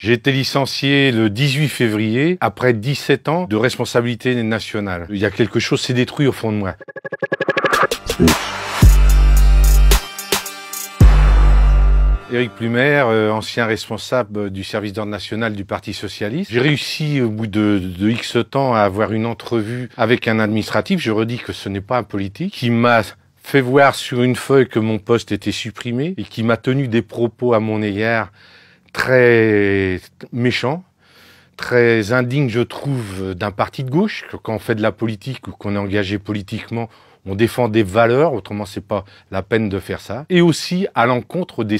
J'ai été licencié le 18 février, après 17 ans de responsabilité nationale. Il y a quelque chose qui s'est détruit au fond de moi. Éric Plumer, ancien responsable du service d'ordre national du Parti socialiste. J'ai réussi au bout de X temps à avoir une entrevue avec un administratif, je redis que ce n'est pas un politique, qui m'a fait voir sur une feuille que mon poste était supprimé et qui m'a tenu des propos à mon égard très méchants, très indignes, je trouve, d'un parti de gauche. Quand on fait de la politique ou qu'on est engagé politiquement, on défend des valeurs, autrement c'est pas la peine de faire ça. Et aussi à l'encontre des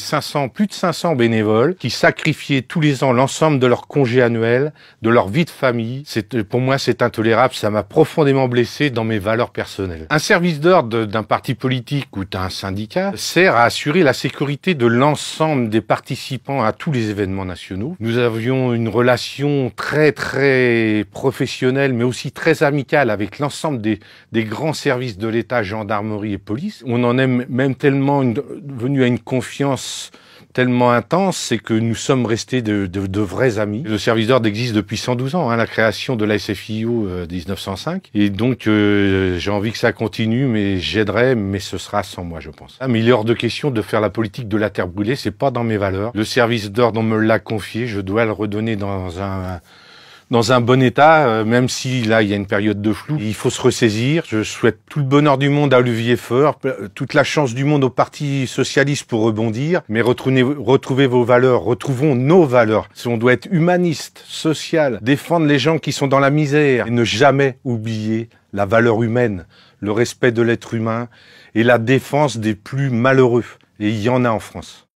plus de 500 bénévoles qui sacrifiaient tous les ans l'ensemble de leur congé annuel, de leur vie de famille. Pour moi, c'est intolérable, ça m'a profondément blessé dans mes valeurs personnelles. Un service d'ordre d'un parti politique ou d'un syndicat sert à assurer la sécurité de l'ensemble des participants à tous les événements nationaux. Nous avions une relation très professionnelle, mais aussi très amicale avec l'ensemble des grands services de l'État, gendarmerie et police. On en est même tellement venu à une confiance tellement intense, c'est que nous sommes restés de vrais amis. Le service d'ordre existe depuis 112 ans, la création de la SFIO 1905. Et donc, j'ai envie que ça continue, mais j'aiderai, mais ce sera sans moi, je pense. Mais il est hors de question de faire la politique de la terre brûlée, c'est pas dans mes valeurs. Le service d'ordre, on me l'a confié, je dois le redonner dans un bon état, même si là il y a une période de flou. Il faut se ressaisir. Je souhaite tout le bonheur du monde à Olivier Faure, toute la chance du monde au Parti socialiste pour rebondir, mais retrouvez vos valeurs, retrouvons nos valeurs. On doit être humaniste, social, défendre les gens qui sont dans la misère et ne jamais oublier la valeur humaine, le respect de l'être humain et la défense des plus malheureux. Et il y en a en France.